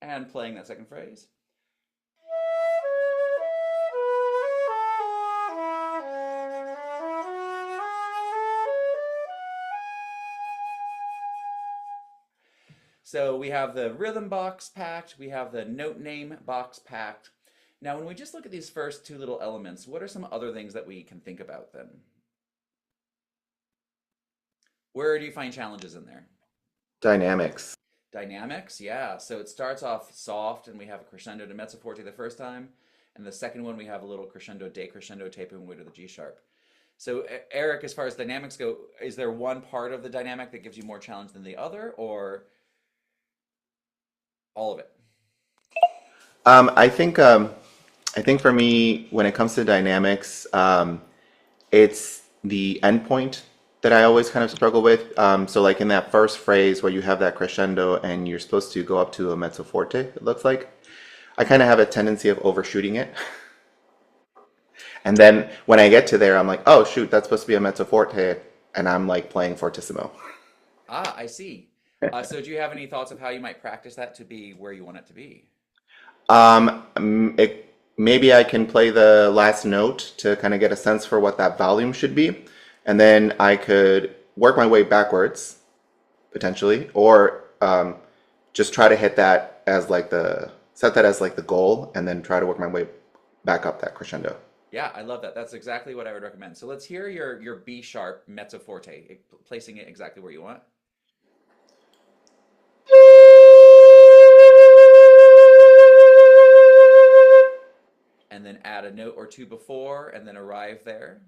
and playing that second phrase. So we have the rhythm box packed, we have the note name box packed. Now, when we just look at these first two little elements, what are some other things that we can think about then? Where do you find challenges in there? Dynamics. Dynamics, yeah. So it starts off soft and we have a crescendo to mezzo forte the first time. And the second one, we have a little crescendo, decrescendo taping away to the G sharp. So, Eric, as far as dynamics go, is there one part of the dynamic that gives you more challenge than the other, or all of it? Um, I think um, I think for me, when it comes to dynamics, it's the endpoint that I always kind of struggle with. So like in that first phrase where you have that crescendo and you're supposed to go up to a mezzo forte, it looks like I kind of have a tendency of overshooting it. And then when I get to there, I'm like, oh shoot, that's supposed to be a mezzo forte, and I'm like playing fortissimo. Ah, I see. So, do you have any thoughts of how you might practice that to be where you want it to be? Maybe I can play the last note to kind of get a sense for what that volume should be, and then I could work my way backwards potentially, or just try to hit that as like the set that as like the goal, and then try to work my way back up that crescendo. Yeah, I love that. That's exactly what I would recommend. So let's hear your B sharp mezzo forte, placing it exactly where you want, and then add a note or two before, and then arrive there.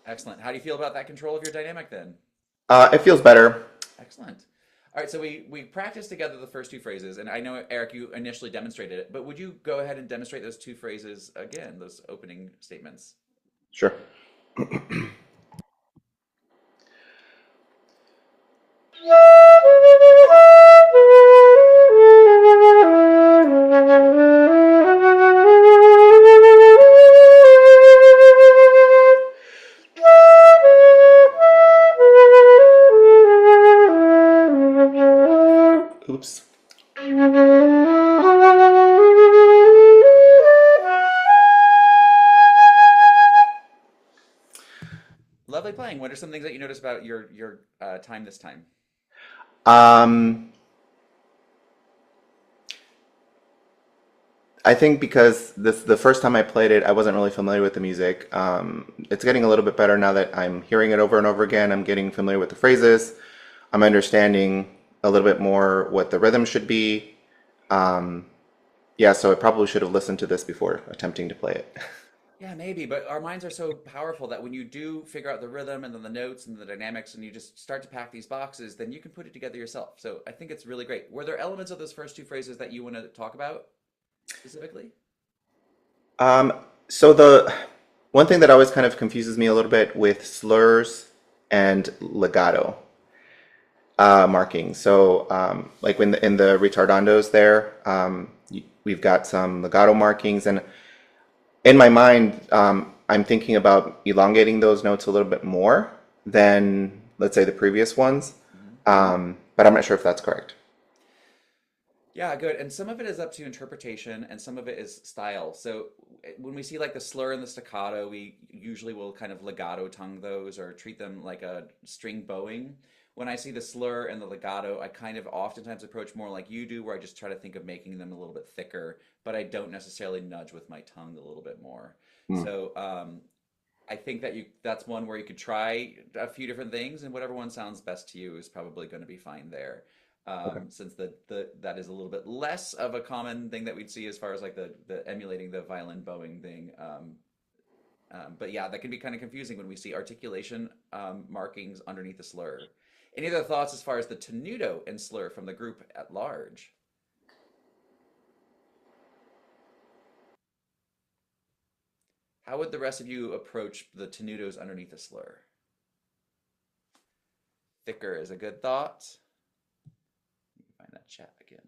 Excellent. How do you feel about that control of your dynamic then? It feels better. Excellent. All right, so we practiced together the first two phrases, and I know Eric, you initially demonstrated it, but would you go ahead and demonstrate those two phrases again, those opening statements? Sure. Oops. Lovely playing. What are some things that you notice about your time this time? Um, I think because this the first time I played it, I wasn't really familiar with the music. It's getting a little bit better now that I'm hearing it over and over again. I'm getting familiar with the phrases. I'm understanding a little bit more what the rhythm should be. Um, yeah, so I probably should have listened to this before attempting to play it. Yeah, maybe, but our minds are so powerful that when you do figure out the rhythm and then the notes and the dynamics and you just start to pack these boxes, then you can put it together yourself. So I think it's really great. Were there elements of those first two phrases that you want to talk about specifically? Um, so the one thing that always kind of confuses me a little bit with slurs and legato marking. So, like when in the retardandos there, we've got some legato markings, and in my mind, I'm thinking about elongating those notes a little bit more than, let's say, the previous ones. Mhm. But I'm not sure if that's correct. Yeah, good. And some of it is up to interpretation and some of it is style. So when we see like the slur and the staccato, we usually will kind of legato tongue those or treat them like a string bowing. When I see the slur and the legato, I kind of oftentimes approach more like you do, where I just try to think of making them a little bit thicker, but I don't necessarily nudge with my tongue a little bit more. Hmm. So I think that that's one where you could try a few different things, and whatever one sounds best to you is probably going to be fine there. Okay. Since the that is a little bit less of a common thing that we'd see as far as like the emulating the violin bowing thing. But yeah, that can be kind of confusing when we see articulation markings underneath the slur. Any other thoughts as far as the tenuto and slur from the group at large? How would the rest of you approach the tenutos underneath the slur? Thicker is a good thought. Let me find that chat again.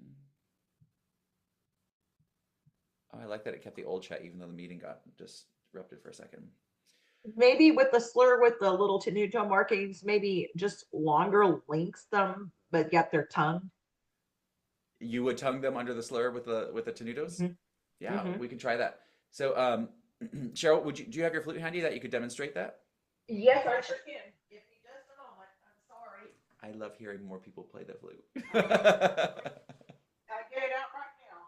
Oh, I like that it kept the old chat even though the meeting got disrupted for a second. Maybe with the slur with the little tenuto markings, maybe just longer links them, but yet they're tongued. You would tongue them under the slur with the tenutos? Hmm. Yeah, Hmm. we can try that. So, Cheryl, do you have your flute handy that you could demonstrate that? Yes, I sure can. Give me just a moment. I'm sorry. I love hearing more people play the flute. Gotta get it out right now.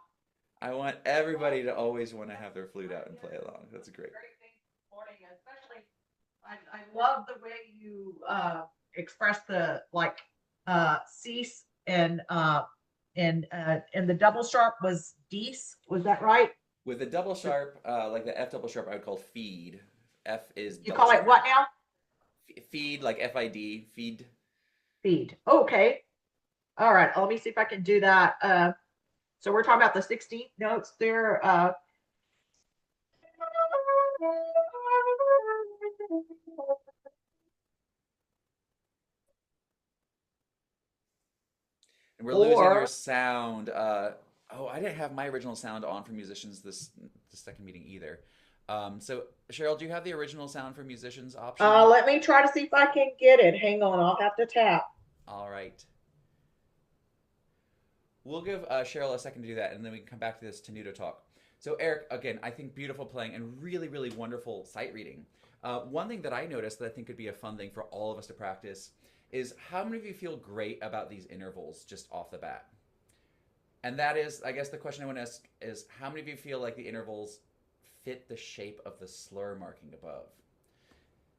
I want everybody to always want to have their flute out and play along. That's great. Great thing this morning, especially. I love the way you express the like cease and the double sharp was dies. Was that right? With the double sharp, like the F double sharp, I would call feed. F is You double call it sharp. what now? Feed, like FID, feed. Feed. Okay. All right. Let me see if I can do that. So we're talking about the 16th notes there. And we're losing your Or sound. Oh, I didn't have my original sound on for musicians this second meeting either. So Cheryl, do you have the original sound for musicians option? let me try to see if I can get it. Hang on. I'll have to tap. All right. We'll give Cheryl a second to do that, and then we can come back to this Tenuto talk. So Eric, again, I think beautiful playing and really, really wonderful sight reading. One thing that I noticed that I think could be a fun thing for all of us to practice is how many of you feel great about these intervals just off the bat? And that is, I guess the question I want to ask is how many of you feel like the intervals fit the shape of the slur marking above?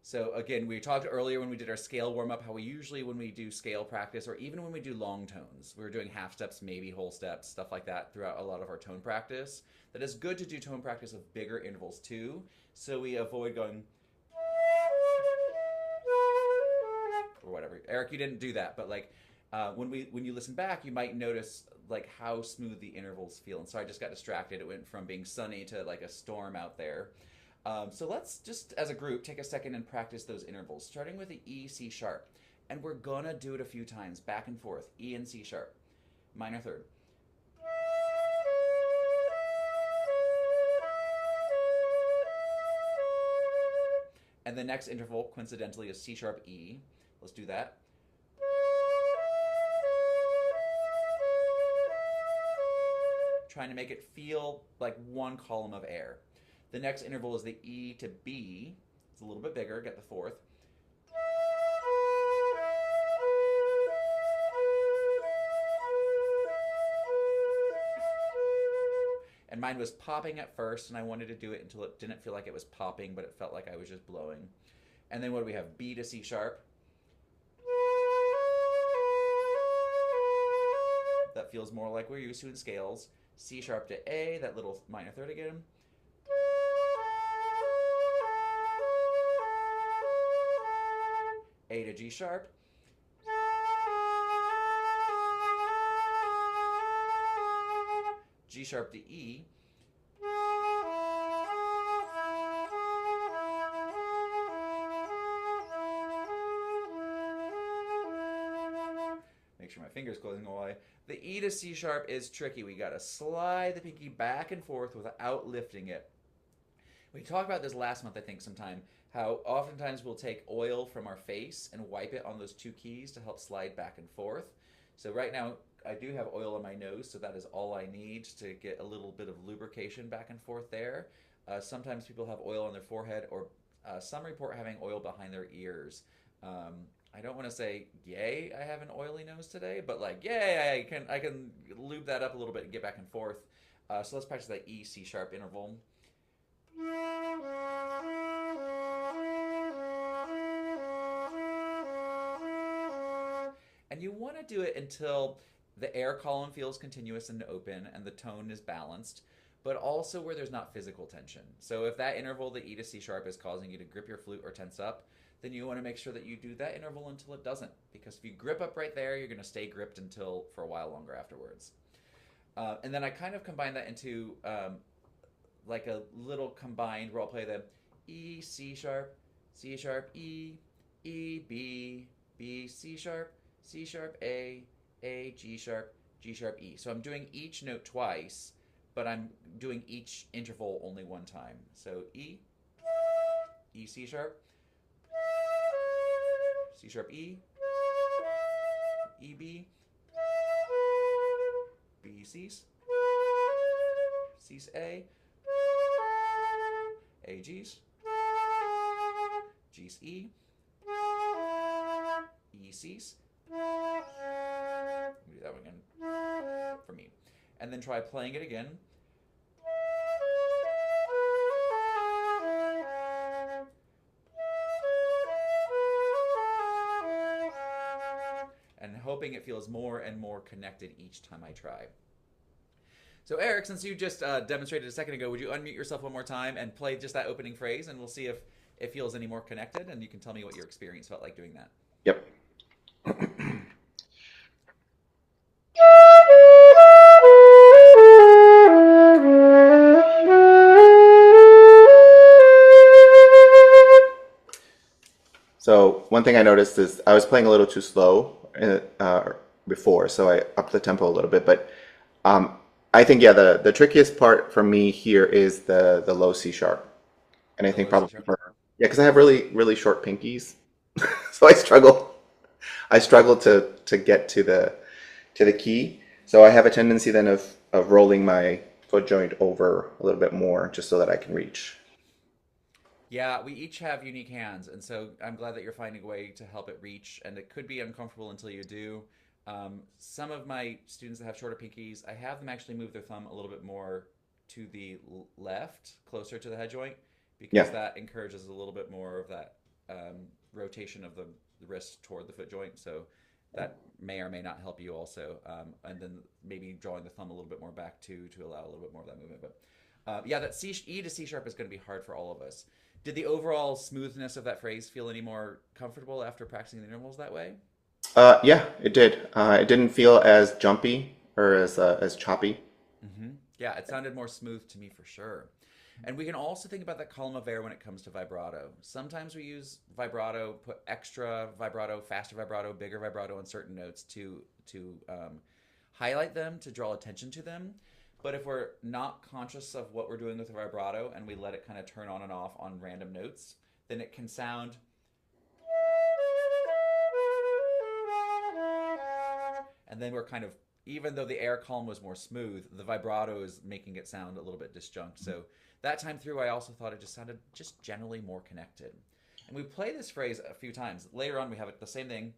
So again, we talked earlier when we did our scale warm up how we usually when we do scale practice or even when we do long tones, we were doing half steps, maybe whole steps, stuff like that throughout a lot of our tone practice. That is good to do tone practice of bigger intervals too, so we avoid going or whatever. Eric, you didn't do that, but like when you listen back, you might notice like how smooth the intervals feel. And so I just got distracted. It went from being sunny to like a storm out there. So let's just, as a group, take a second and practice those intervals, starting with the E, C sharp. And we're gonna do it a few times, back and forth, E and C sharp, minor third. And the next interval, coincidentally, is C sharp, E. Let's do that. Trying to make it feel like one column of air. The next interval is the E to B. It's a little bit bigger, get the fourth. And mine was popping at first, and I wanted to do it until it didn't feel like it was popping, but it felt like I was just blowing. And then what do we have? B to C sharp. That feels more like we're used to in scales. C sharp to A, that little minor third again. A to G sharp. G sharp to E. Make sure my finger's closing away. The E to C sharp is tricky. We gotta slide the pinky back and forth without lifting it. We talked about this last month, I think, sometime, how oftentimes we'll take oil from our face and wipe it on those two keys to help slide back and forth. So right now, I do have oil on my nose, so that is all I need to get a little bit of lubrication back and forth there. Sometimes people have oil on their forehead, or some report having oil behind their ears. I don't want to say, yay, I have an oily nose today, but like, yay, I can lube that up a little bit and get back and forth. So let's practice that E, C sharp interval. And you want to do it until the air column feels continuous and open and the tone is balanced, but also where there's not physical tension. So if that interval, the E to C sharp, is causing you to grip your flute or tense up, then you want to make sure that you do that interval until it doesn't. Because if you grip up right there, you're going to stay gripped until for a while longer afterwards. And then I kind of combine that into like a little combined where I'll play the E, C sharp, E, E, B, B, C sharp, A, G sharp, E. So I'm doing each note twice, but I'm doing each interval only one time. So E, C sharp, C sharp E, B, C's, A G's, G's E, C's. Do that one again for me. And then try playing it again. And hoping it feels more and more connected each time I try. So Eric, since you just demonstrated a second ago, would you unmute yourself one more time and play just that opening phrase, and we'll see if it feels any more connected, and you can tell me what your experience felt like doing that. Yep. So one thing I noticed is I was playing a little too slow before, so I upped the tempo a little bit. But I think, yeah, the trickiest part for me here is the low C sharp. And I think probably yeah, because I have really, really short pinkies. So I struggle to get to the key. So I have a tendency then of rolling my foot joint over a little bit more just so that I can reach. Yeah, we each have unique hands, and so I'm glad that you're finding a way to help it reach, and it could be uncomfortable until you do. Some of my students that have shorter pinkies, I have them actually move their thumb a little bit more to the left, closer to the head joint, because that encourages a little bit more of that rotation of the wrist toward the foot joint, so that may or may not help you also. And then maybe drawing the thumb a little bit more back too, to allow a little bit more of that movement. But yeah, that E to C sharp is going to be hard for all of us. Did the overall smoothness of that phrase feel any more comfortable after practicing the intervals that way? Yeah, it did. It didn't feel as jumpy or as choppy. Mm-hmm. Yeah, it sounded more smooth to me for sure. And we can also think about that column of air when it comes to vibrato. Sometimes we use vibrato, put extra vibrato, faster vibrato, bigger vibrato on certain notes to highlight them, to draw attention to them. But if we're not conscious of what we're doing with the vibrato and we let it kind of turn on and off on random notes, then it can sound... And then we're kind of, even though the air column was more smooth, the vibrato is making it sound a little bit disjunct. So that time through, I also thought it just sounded just generally more connected. And we play this phrase a few times. Later on, we have it the same thing,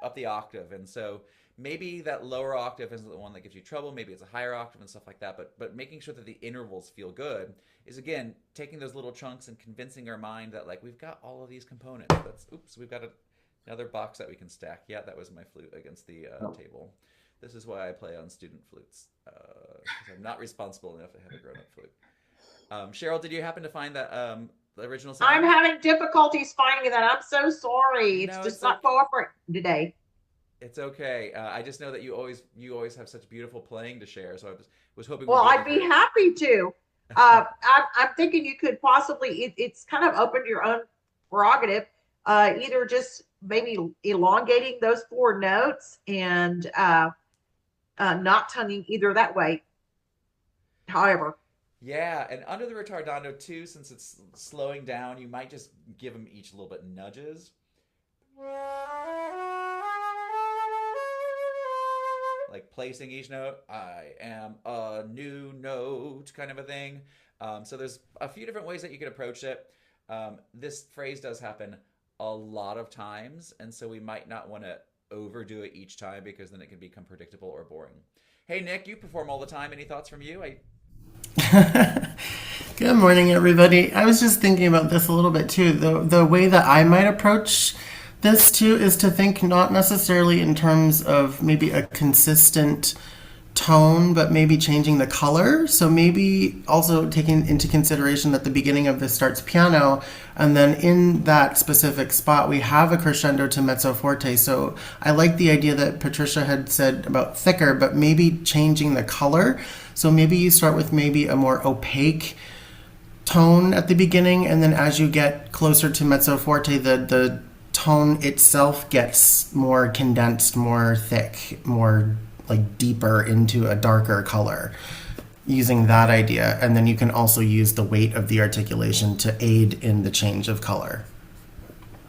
up the octave. And so maybe that lower octave isn't the one that gives you trouble. Maybe it's a higher octave and stuff like that. But making sure that the intervals feel good is, again, taking those little chunks and convincing our mind that, like, we've got all of these components. We've got another box that we can stack. Yeah, that was my flute against the table. This is why I play on student flutes, because I'm not responsible enough to have a grown-up flute. Cheryl, did you happen to find that the original sound? I'm having difficulties finding that. I'm so sorry. It's just not cooperating today. It's okay. I just know that you always have such beautiful playing to share, so I was hoping. Well, I'd be happy to. I'm thinking you could possibly. It's kind of open to your own prerogative. Either just maybe elongating those four notes and not tonguing either that way. However. Yeah, and under the ritardando too, since it's slowing down, you might just give them each a little bit nudges. Like placing each note, I am a new note, kind of a thing. So there's a few different ways that you could approach it. This phrase does happen a lot of times, and so we might not want to overdo it each time because then it can become predictable or boring. Hey, Nick, you perform all the time. Any thoughts from you? Good morning, everybody. I was just thinking about this a little bit too. The way that I might approach this too is to think not necessarily in terms of maybe a consistent tone, but maybe changing the color. So maybe also taking into consideration that the beginning of this starts piano, and then in that specific spot we have a crescendo to mezzo forte. So I like the idea that Patricia had said about thicker, but maybe changing the color. So maybe you start with maybe a more opaque tone at the beginning, and then as you get closer to mezzo forte, the tone itself gets more condensed, more thick, more like deeper into a darker color, using that idea. And then you can also use the weight of the articulation to aid in the change of color.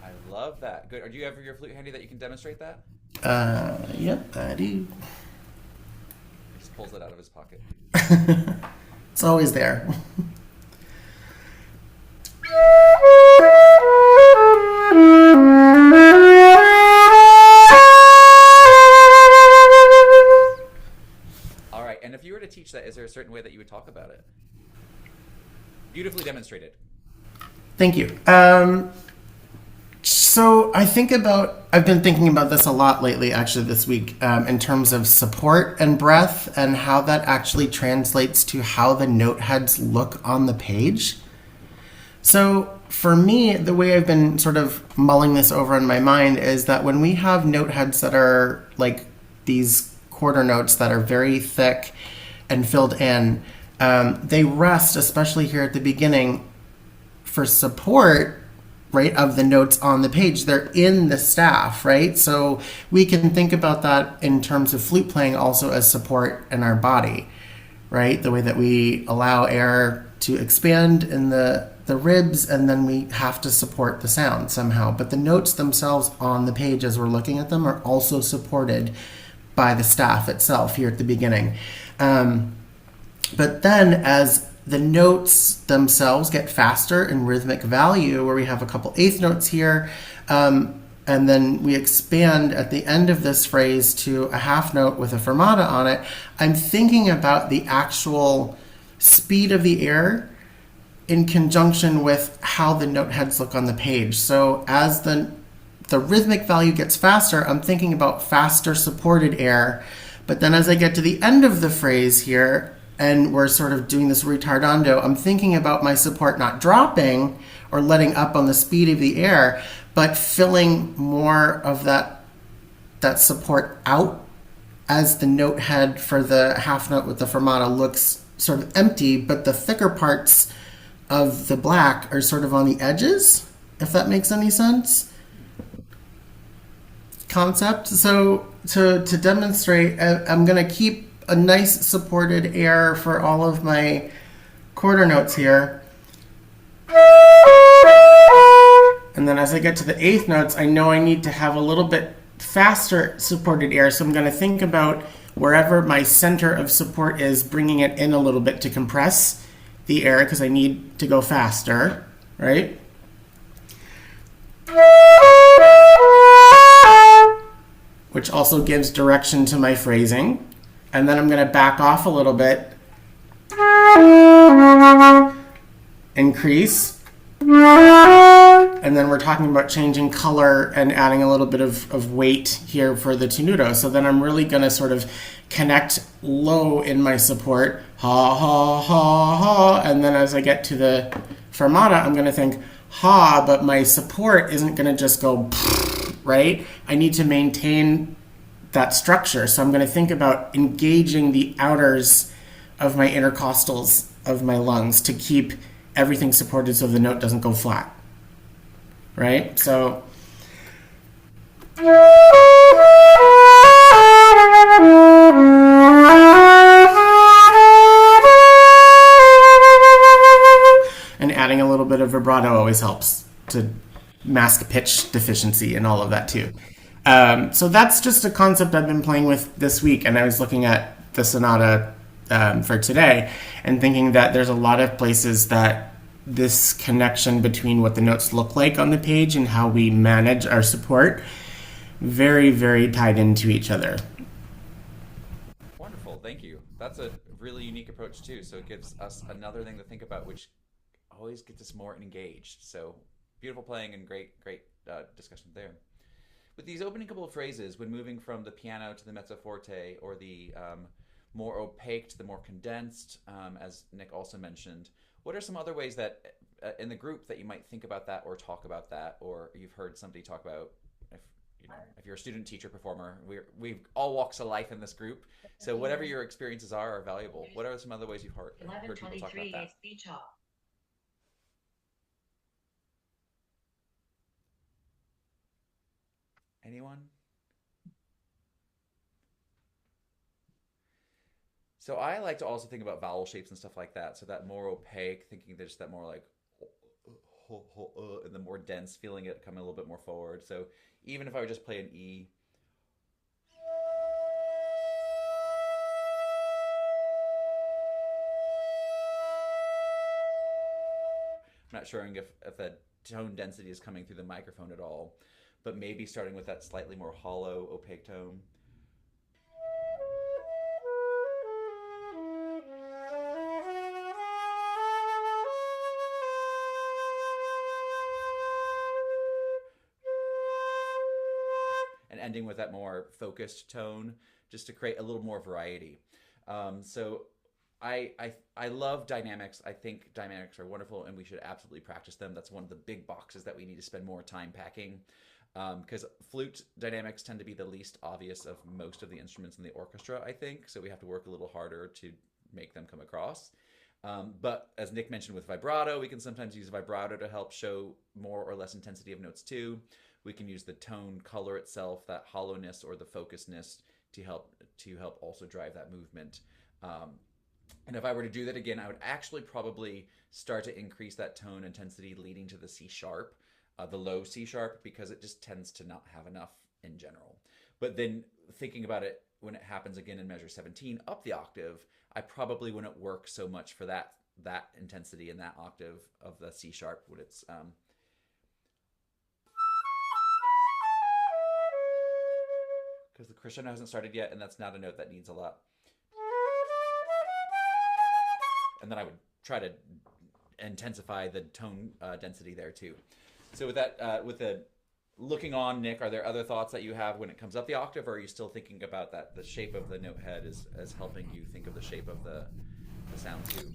I love that. Good. Do you have your flute handy that you can demonstrate that? Yep, I do. He just pulls it out of his pocket. It's always there. All right. And if you were to teach that, is there a certain way that you would talk about it? Beautifully demonstrated. Thank you. So I've been thinking about this a lot lately, actually, this week, in terms of support and breath and how that actually translates to how the note heads look on the page. So for me, the way I've been sort of mulling this over in my mind is that when we have note heads that are like these quarter notes that are very thick and filled in, they rest, especially here at the beginning, for support, right, of the notes on the page. They're in the staff, right? So we can think about that in terms of flute playing also as support in our body, right? The way that we allow air to expand in the ribs, and then we have to support the sound somehow. But the notes themselves on the page as we're looking at them are also supported by the staff itself here at the beginning. But then as the notes themselves get faster in rhythmic value, where we have a couple eighth notes here, and then we expand at the end of this phrase to a half note with a fermata on it, I'm thinking about the actual speed of the air in conjunction with how the note heads look on the page. So as the rhythmic value gets faster, I'm thinking about faster supported air. But then as I get to the end of the phrase here, and we're sort of doing this retardando, I'm thinking about my support not dropping or letting up on the speed of the air, but filling more of that support out as the note head for the half note with the fermata looks sort of empty, but the thicker parts of the black are sort of on the edges, if that makes any sense. Concept. So to demonstrate, I'm going to keep a nice supported air for all of my quarter notes here. And then as I get to the eighth notes, I know I need to have a little bit faster supported air. So I'm going to think about wherever my center of support is, bringing it in a little bit to compress the air because I need to go faster, right? Which also gives direction to my phrasing. And then I'm going to back off a little bit. Increase. And then we're talking about changing color and adding a little bit of weight here for the tenuto. So then I'm really going to sort of connect low in my support. Ha, ha, ha, ha. And then as I get to the fermata, I'm going to think ha, but my support isn't going to just go, right? I need to maintain that structure. So I'm going to think about engaging the outers of my intercostals of my lungs to keep everything supported so the note doesn't go flat. Right? So and adding a little bit of vibrato always helps to mask pitch deficiency and all of that too. So that's just a concept I've been playing with this week, and I was looking at the sonata for today and thinking that there's a lot of places that this connection between what the notes look like on the page and how we manage our support very, very tied into each other. Wonderful, thank you. That's a really unique approach too. So it gives us another thing to think about, which always gets us more engaged. So beautiful playing and great discussion there. With these opening couple of phrases, when moving from the piano to the mezzo forte, or the more opaque to the more condensed, as Nick also mentioned, what are some other ways that in the group that you might think about that or talk about that, or you've heard somebody talk about, if you're a student, teacher, performer, we've all walks of life in this group. So whatever your experiences are valuable. What are some other ways you've heard people talk about that? Anyone? So I like to also think about vowel shapes and stuff like that. So that more opaque, thinking there's that more like and the more dense, feeling it coming a little bit more forward. So even if I would just play an E, I'm not sure if the tone density is coming through the microphone at all, but maybe starting with that slightly more hollow, opaque tone. And ending with that more focused tone just to create a little more variety. So I love dynamics. I think dynamics are wonderful and we should absolutely practice them. That's one of the big boxes that we need to spend more time packing. Because flute dynamics tend to be the least obvious of most of the instruments in the orchestra, I think. So we have to work a little harder to make them come across. But as Nick mentioned with vibrato, we can sometimes use vibrato to help show more or less intensity of notes too. We can use the tone color itself, that hollowness or the focusedness to help also drive that movement. And if I were to do that again, I would actually probably start to increase that tone intensity leading to the C sharp, the low C sharp, because it just tends to not have enough in general. But then thinking about it, when it happens again in measure 17 up the octave, I probably wouldn't work so much for that intensity in that octave of the C sharp when it's because the crescendo hasn't started yet, and that's not a note that needs a lot. And then I would try to intensify the tone density there too. So with that, with the looking on, Nick, are there other thoughts that you have when it comes up the octave, or are you still thinking about that the shape of the note head as helping you think of the shape of the sound too?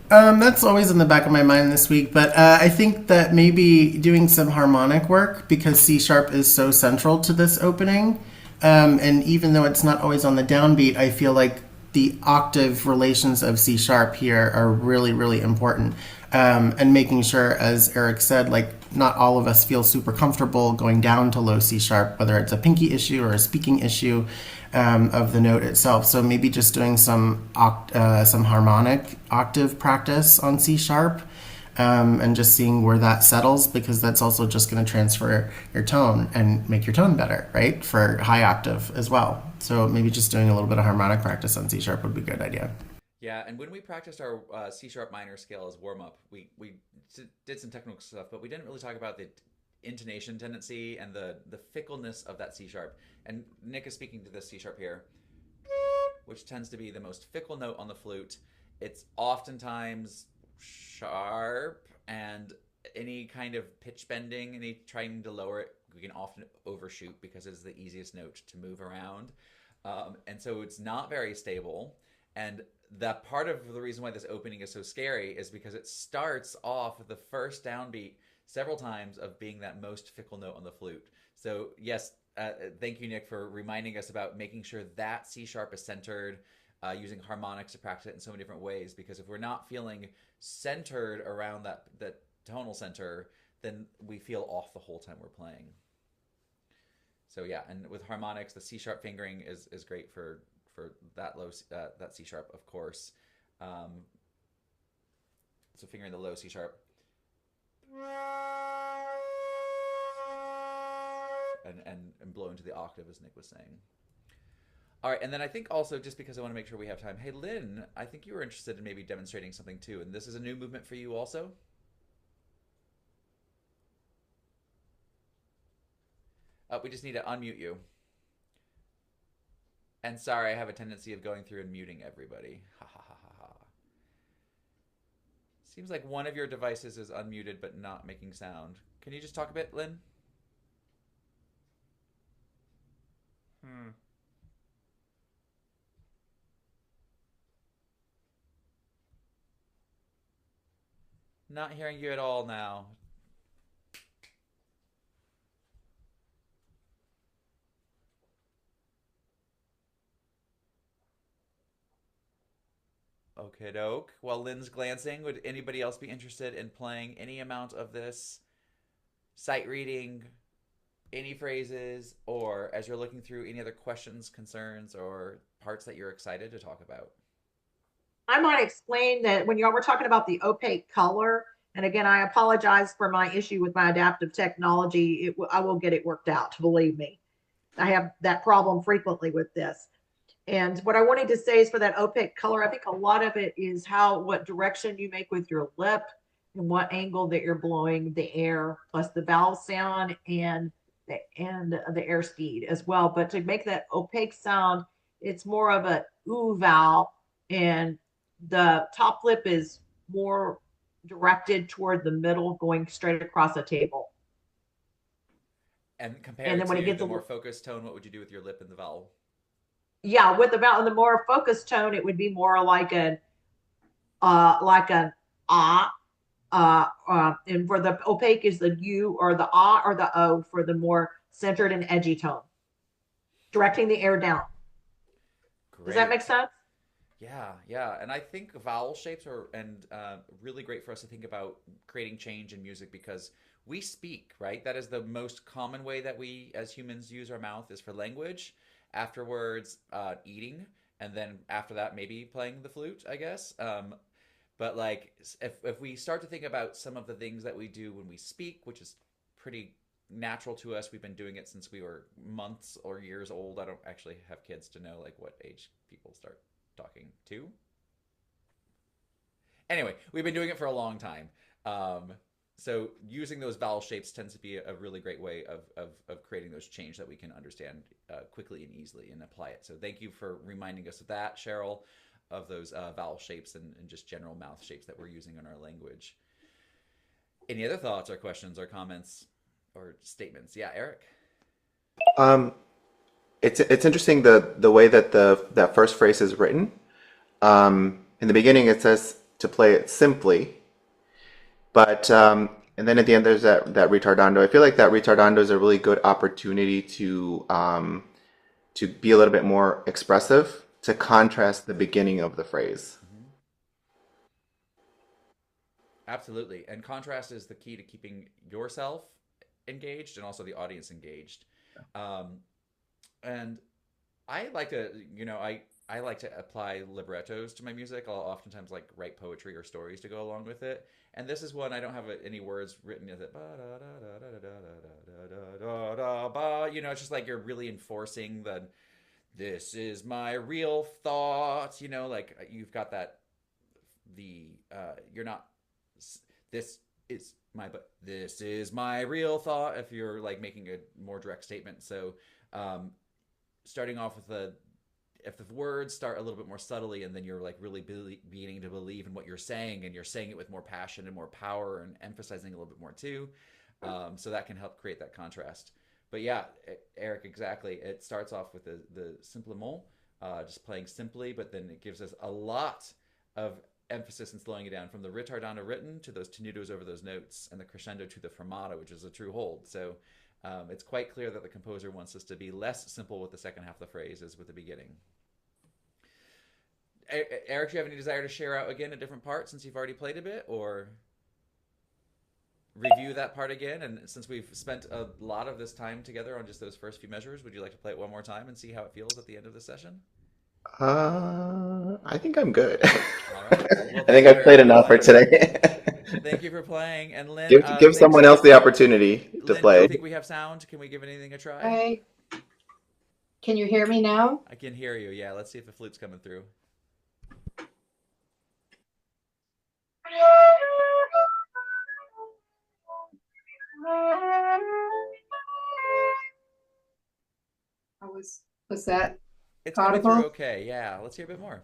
That's always in the back of my mind this week, but I think that maybe doing some harmonic work because C sharp is so central to this opening. And even though it's not always on the downbeat, I feel like the octave relations of C sharp here are really, really important. And making sure, as Eric said, like not all of us feel super comfortable going down to low C sharp, whether it's a pinky issue or a speaking issue of the note itself. So maybe just doing some harmonic octave practice on C sharp. And just seeing where that settles, because that's also just going to transfer your tone and make your tone better, right? For high octave as well. So maybe just doing a little bit of harmonic practice on C sharp would be a good idea. Yeah, and when we practiced our C sharp minor scale as warm up, we did some technical stuff, but we didn't really talk about the intonation tendency and the fickleness of that C sharp. And Nick is speaking to this C sharp here, which tends to be the most fickle note on the flute. It's oftentimes sharp, and any kind of pitch bending, any trying to lower it, we can often overshoot because it's the easiest note to move around. And so it's not very stable. And that part of the reason why this opening is so scary is because it starts off with the first downbeat several times of being that most fickle note on the flute. So yes, thank you, Nick, for reminding us about making sure that C sharp is centered, using harmonics to practice it in so many different ways, because if we're not feeling centered around that tonal center, then we feel off the whole time we're playing. So yeah, and with harmonics, the C sharp fingering is great for that low that C sharp, of course. So fingering the low C sharp, and blow into the octave, as Nick was saying. All right, and then I think also, just because I want to make sure we have time, hey, Lynn, I think you were interested in maybe demonstrating something too, and this is a new movement for you also? We just need to unmute you. And sorry, I have a tendency of going through and muting everybody. Ha ha ha ha ha. Seems like one of your devices is unmuted but not making sound. Can you just talk a bit, Lynn? Not hearing you at all now. Okay, doke. While Lynn's glancing, would anybody else be interested in playing any amount of this sight reading any phrases, or as you're looking through any other questions, concerns, or parts that you're excited to talk about. I might explain that when y'all were talking about the opaque color, and again, I apologize for my issue with my adaptive technology. I will get it worked out, believe me. I have that problem frequently with this. And what I wanted to say is for that opaque color, I think a lot of it is what direction you make with your lip and what angle that you're blowing the air, plus the vowel sound and the air speed as well. But to make that opaque sound, it's more of a ooh vowel, and the top lip is more directed toward the middle, going straight across the table. And And compared then when it to gets the a more little, focused tone, what would you do with your lip and the vowel? yeah, with the vowel and the more focused tone, it would be more like an ah. And for the opaque is the U or the ah or the O for the more centered and edgy tone, directing the air down. Does that make Great. sense? Yeah, yeah, and I think vowel shapes are and really great for us to think about creating change in music because we speak, right? That is the most common way that we as humans use our mouth is for language. Afterwards, eating, and then after that, maybe playing the flute, I guess. But like, if we start to think about some of the things that we do when we speak, which is pretty natural to us, we've been doing it since we were months or years old. I don't actually have kids to know like what age people start talking to. Anyway, we've been doing it for a long time. Um, so using those vowel shapes tends to be a really great way of creating those change that we can understand quickly and easily and apply it. So thank you for reminding us of that, Cheryl, of those vowel shapes and just general mouth shapes that we're using in our language. Any other thoughts or questions or comments or statements? Yeah, Eric? Um, it's interesting the way that that first phrase is written. In the beginning, it says to play it simply, but and then at the end there's that retardando. I feel like that retardando is a really good opportunity to be a little bit more expressive to contrast the beginning of the phrase. Mm-hmm. Absolutely. And contrast is the key to keeping yourself engaged and also the audience engaged. Um, and I like to, I like to apply librettos to my music. I'll oftentimes like write poetry or stories to go along with it. And this is one I don't have any words written in it. It's just like you're really enforcing the this is my real thought. Like you've got that you're not this is but this is my real thought if you're like making a more direct statement. So um, starting off with if the words start a little bit more subtly and then you're like really beginning to believe in what you're saying and you're saying it with more passion and more power and emphasizing a little bit more too, so that can help create that contrast. But yeah, Eric, exactly, it starts off with the simplement, just playing simply, but then it gives us a lot of emphasis and slowing it down from the ritardando written to those tenutos over those notes and the crescendo to the fermata, which is a true hold. So it's quite clear that the composer wants us to be less simple with the second half of the phrase as with the beginning. Eric, do you have any desire to share out again a different part since you've already played a bit, or review that part again? And since we've spent a lot of this time together on just those first few measures, would you like to play it one more time and see how it feels at the end of the session? I think I'm good. All right. Well, I thank think you I've very played much, enough for Lynn. today. Thank you for playing. And Lynn, Give thanks. someone else the opportunity to Lynn, do you play. think we have sound? Can we give anything a try? Hi, can you hear me now? I can hear you. Yeah, let's see if the flute's coming through. Was that It's coming through audible? okay. Yeah, let's hear a bit more.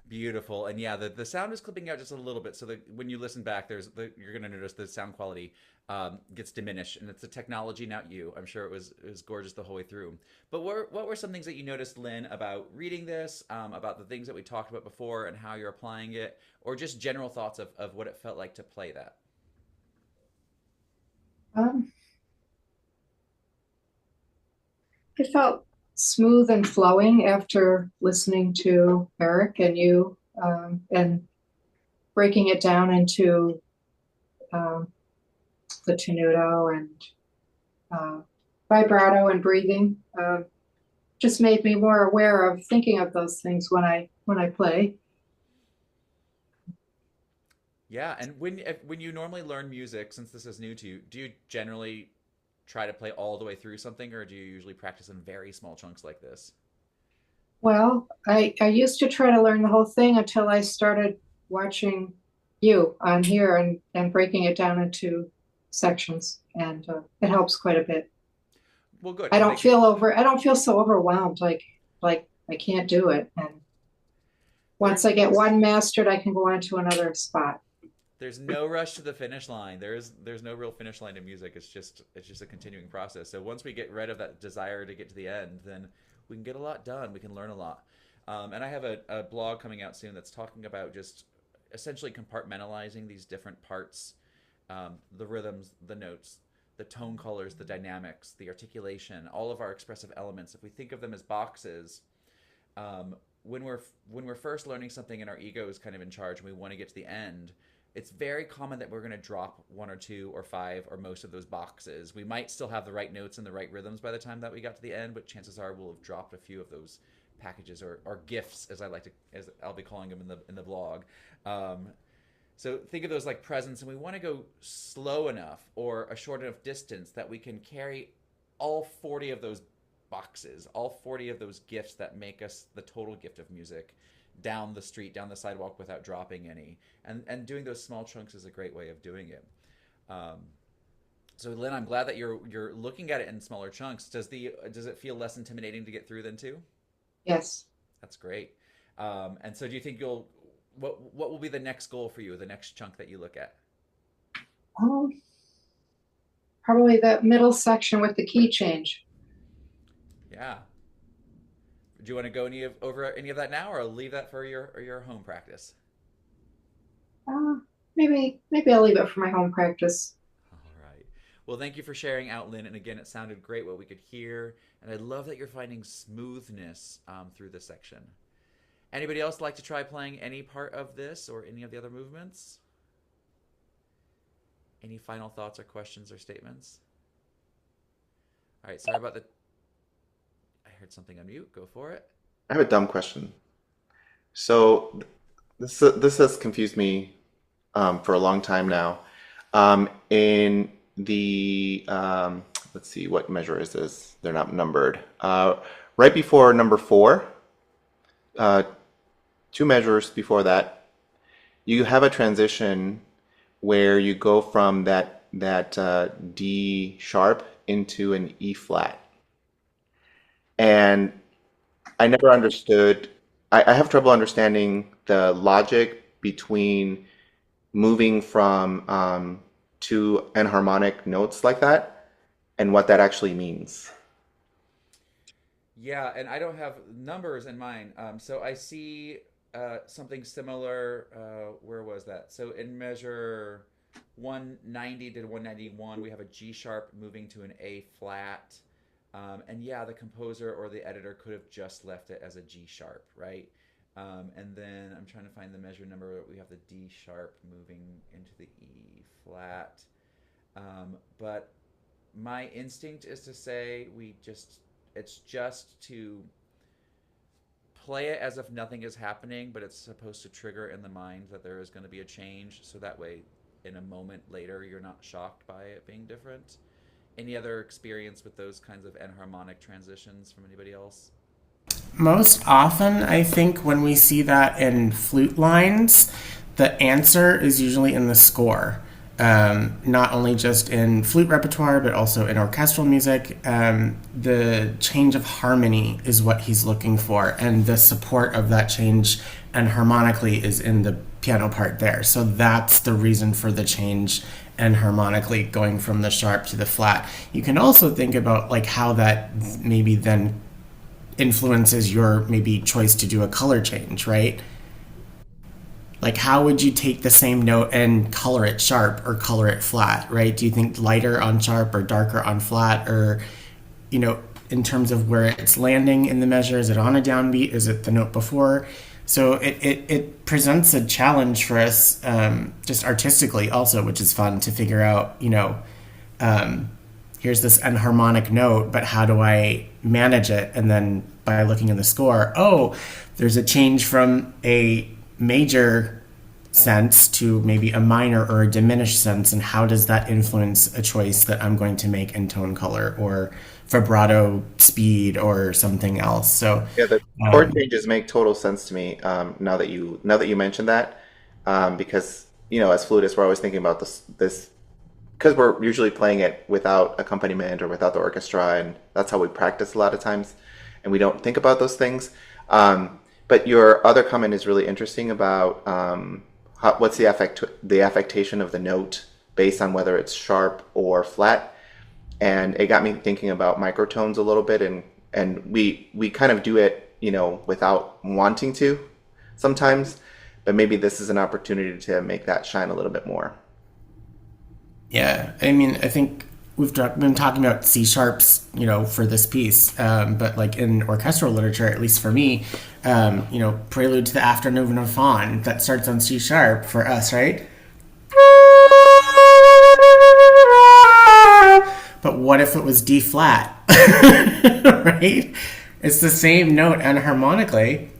Beautiful. And yeah, the sound is clipping out just a little bit. So that when you listen back, you're going to notice the sound quality gets diminished. And it's the technology, not you. I'm sure it was gorgeous the whole way through. But what were some things that you noticed, Lynn, about reading this, about the things that we talked about before and how you're applying it, or just general thoughts of what it felt like to play that? Um, it felt smooth and flowing after listening to Eric and you, and breaking it down into um, the tenuto and uh, vibrato and breathing. Just made me more aware of thinking of those things when I play. Yeah, and when you normally learn music, since this is new to you, do you generally try to play all the way through something, or do you usually practice in very small chunks like this? Well, I used to try to learn the whole thing until I started watching you on here and breaking it down into sections, and it helps quite a bit. Well, good. I And don't make it feel I don't feel so overwhelmed like I can't do it. And once there's I get one mastered, I can go on to another spot. there's no rush to the finish line. There's no real finish line to music. It's just a continuing process. So once we get rid of that desire to get to the end, then we can get a lot done. We can learn a lot. And I have a blog coming out soon that's talking about just essentially compartmentalizing these different parts, the rhythms, the notes, the tone colors, the dynamics, the articulation, all of our expressive elements. If we think of them as boxes, when we're first learning something and our ego is kind of in charge and we want to get to the end, it's very common that we're going to drop one or two or five or most of those boxes. We might still have the right notes and the right rhythms by the time that we got to the end, but chances are we'll have dropped a few of those packages or gifts, as I'll be calling them in the blog. So think of those like presents, and we want to go slow enough or a short enough distance that we can carry all 40 of those boxes, all 40 of those gifts that make us the total gift of music down the street, down the sidewalk without dropping any. And doing those small chunks is a great way of doing it. Um, so Lynn, I'm glad that you're looking at it in smaller chunks. Does it feel less intimidating to get through then too? Yes. That's great. And so do you think what will be the next goal for you, the next chunk that you look at? Um, Probably the middle section with the key change. Yeah. Do you want to go over any of that now, or leave that for your home practice? Uh, maybe I'll leave it for my home practice. All right. Well, thank you for sharing out, Lynn. And again, it sounded great what we could hear, and I love that you're finding smoothness through this section. Anybody else like to try playing any part of this or any of the other movements? Any final thoughts or questions or statements? All right. Sorry about I heard something on mute. Go for it. I have a dumb question. So this has confused me for a long time now. In the let's see, what measure is this? They're not numbered. Right before number 4, two measures before that, you have a transition where you go from that D sharp into an E flat. And I never understood, I have trouble understanding the logic between moving from two enharmonic notes like that and what that actually means. Yeah, and I don't have numbers in mind. So I see something similar. Where was that? So in measure 190 to 191, we have a G sharp moving to an A flat. And yeah, the composer or the editor could have just left it as a G sharp, right? And then I'm trying to find the measure number. We have the D sharp moving into the E flat. But my instinct is to say it's just to play it as if nothing is happening, but it's supposed to trigger in the mind that there is going to be a change. So that way, in a moment later, you're not shocked by it being different. Any other experience with those kinds of enharmonic transitions from anybody else? Most often, I think when we see that in flute lines, the answer is usually in the score. not only just in flute repertoire, but also in orchestral music. The change of harmony is what he's looking for, and the support of that change and harmonically is in the piano part there. So that's the reason for the change and harmonically going from the sharp to the flat. You can also think about like how that maybe then influences your maybe choice to do a color change, right? Like how would you take the same note and color it sharp or color it flat, right? Do you think lighter on sharp or darker on flat, or in terms of where it's landing in the measure? Is it on a downbeat? Is it the note before? So it presents a challenge for us, just artistically also, which is fun to figure out, here's this enharmonic note, but how do I manage it? And then by looking in the score, oh, there's a change from a major sense to maybe a minor or a diminished sense, and how does that influence a choice that I'm going to make in tone color or vibrato speed or something else? So Yeah, the chord changes make total sense to me, now that you mentioned that, because as flutists we're always thinking about this because we're usually playing it without accompaniment or without the orchestra, and that's how we practice a lot of times, and we don't think about those things. But your other comment is really interesting about what's the affectation of the note based on whether it's sharp or flat, and it got me thinking about microtones a little bit, and we kind of do it without wanting to sometimes, but maybe this is an opportunity to make that shine a little bit more. yeah, I mean, I think been talking about C sharps, for this piece, but like in orchestral literature, at least for me, Prelude to the Afternoon of Fawn, that starts on C sharp for us, right? But what if it was D flat, right? It's the same note enharmonically,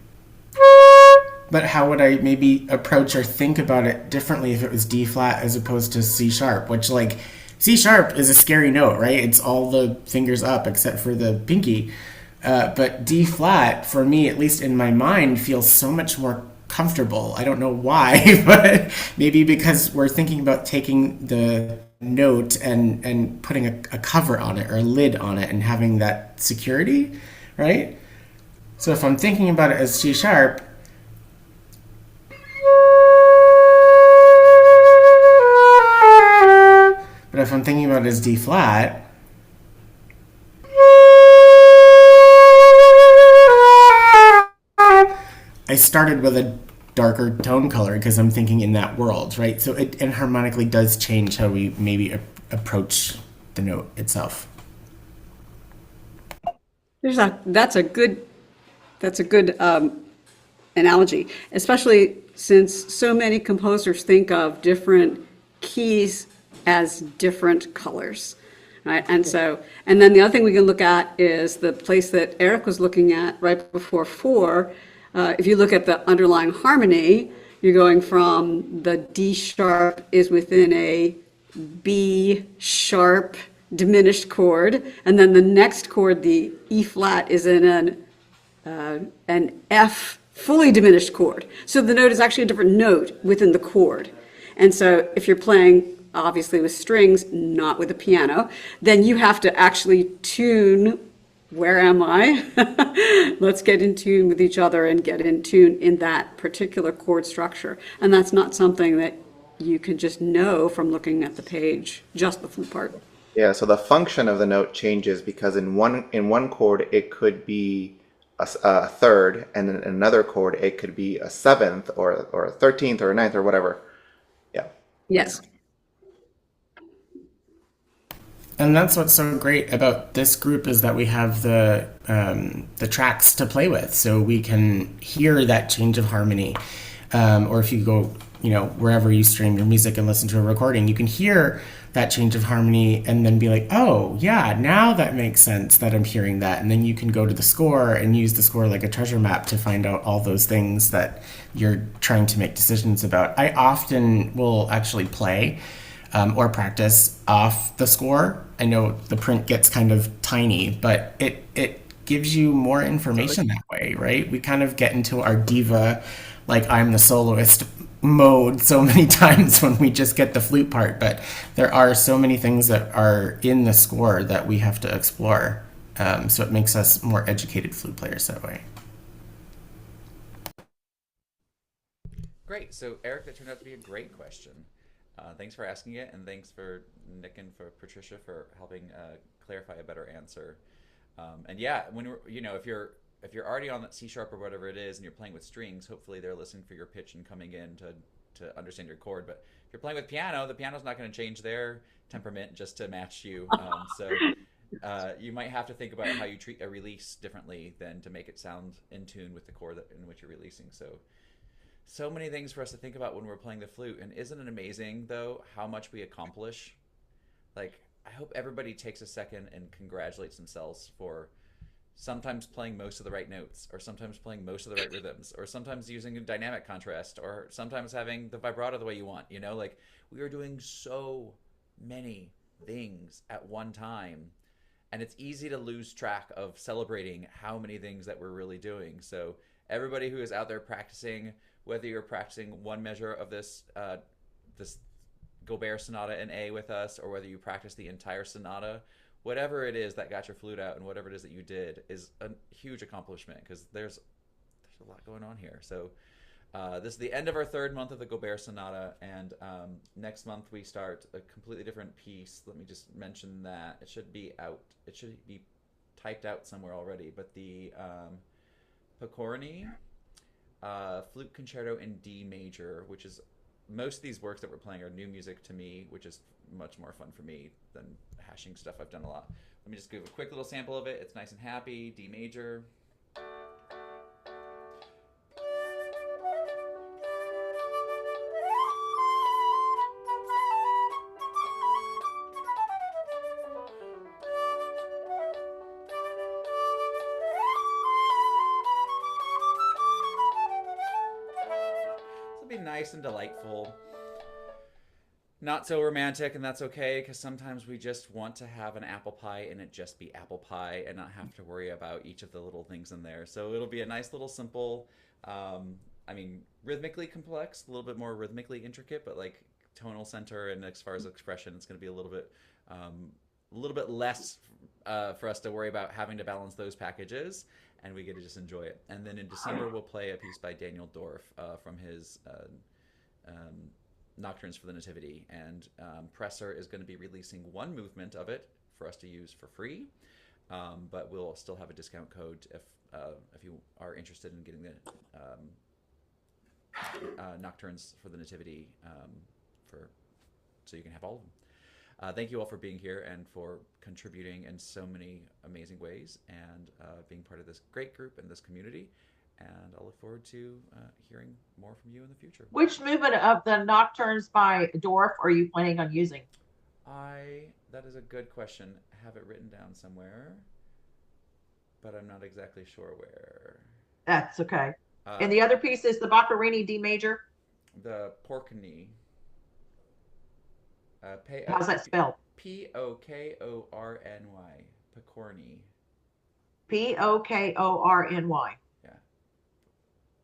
but how would I maybe approach or think about it differently if it was D flat as opposed to C sharp, which like C sharp is a scary note, right? It's all the fingers up except for the pinky. But D flat, for me, at least in my mind, feels so much more comfortable. I don't know why, but maybe because we're thinking about taking the note and putting a cover on it or a lid on it and having that security, right? So if I'm thinking about it as C sharp, but if I'm thinking about it as D flat, I started with a darker tone color because I'm thinking in that world, right? So it enharmonically does change how we maybe approach the note itself. That's a good analogy, especially since so many composers think of different keys as different colors, right? And then the other thing we can look at is the place that Eric was looking at right before four. If you look at the underlying harmony, you're going from the D sharp is within a B sharp diminished chord, and then the next chord, the E flat, is in an F fully diminished chord. So the note is actually a different note within the chord. And so if you're playing obviously with strings, not with a piano, then you have to actually tune, where am I? Let's get in tune with each other and get in tune in that particular chord structure. And that's not something that you can just know from looking at the page, just the flute part. Yeah, so the function of the note changes because in one chord it could be a third, and in another chord it could be a seventh or a 13th or a ninth or whatever. Yeah. Yes. And that's what's so great about this group is that we have the tracks to play with, so we can hear that change of harmony. Or if you go, wherever you stream your music and listen to a recording, you can hear that change of harmony and then be like, oh yeah, now that makes sense that I'm hearing that. And then you can go to the score and use the score like a treasure map to find out all those things that you're trying to make decisions about. I often will actually play or practice off the score. I know the print gets kind of tiny, but it gives you more information that way, right? We kind of get into our diva, like I'm the soloist mode so many times when we just get the flute part, but there are so many things that are in the score that we have to explore. So it makes us more educated flute players that way. Great. So, Eric, that turned out to be a great question. Thanks for asking it, and thanks for Nick and for Patricia for helping clarify a better answer. And yeah, when we're, if you're already on that C sharp or whatever it is, and you're playing with strings, hopefully they're listening for your pitch and coming in to understand your chord. But if you're playing with piano, the piano's not going to change their temperament just to match you. So you might have to think about how you treat a release differently than to make it sound in tune with the chord in which you're releasing. So many things for us to think about when we're playing the flute. And isn't it amazing, though, how much we accomplish? Like, I hope everybody takes a second and congratulates themselves for sometimes playing most of the right notes, or sometimes playing most of the right rhythms, or sometimes using a dynamic contrast, or sometimes having the vibrato the way you want. Like, we are doing so many things at one time. And it's easy to lose track of celebrating how many things that we're really doing. So everybody who is out there practicing, whether you're practicing one measure of this Gaubert Sonata in A with us, or whether you practice the entire sonata, whatever it is that got your flute out and whatever it is that you did is a huge accomplishment, because there's a lot going on here. So this is the end of our third month of the Gaubert Sonata, and next month we start a completely different piece. Let me just mention that it should be out. It should be typed out somewhere already, but the Pokorny Flute Concerto in D major, which is, most of these works that we're playing are new music to me, which is much more fun for me than hashing stuff I've done a lot. Let me just give a quick little sample of it. It's nice and happy, D major. Be nice and delightful, not so romantic, and that's okay, because sometimes we just want to have an apple pie and it just be apple pie and not have to worry about each of the little things in there. So it'll be a nice little simple, rhythmically complex, a little bit more rhythmically intricate, but like tonal center and as far as expression, it's going to be a little bit less for us to worry about having to balance those packages, and we get to just enjoy it. And then in December, we'll play a piece by Daniel Dorff from his Nocturnes for the Nativity. And Presser is going to be releasing one movement of it for us to use for free, but we'll still have a discount code if you are interested in getting the Nocturnes for the Nativity so you can have all of them. Thank you all for being here and for contributing in so many amazing ways, and being part of this great group and this community. And I'll look forward to hearing more from you in the future. Which movement of the Nocturnes by Dorff are you planning on using? That is a good question. I have it written down somewhere, but I'm not exactly sure where. That's okay. And the other piece is the Boccherini D major. The Porkny. How's that spelled? Pokorny. Pokorny. Pokorny. Yeah.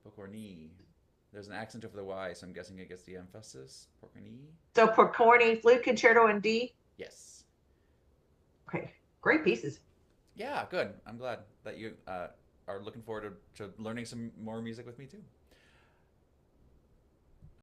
Pokorny. There's an accent over the Y, so I'm guessing it gets the emphasis. Pokorny. So Pokorny Flute Concerto in D? Yes. Okay. Great pieces. Yeah, good. I'm glad that you are looking forward to learning some more music with me too.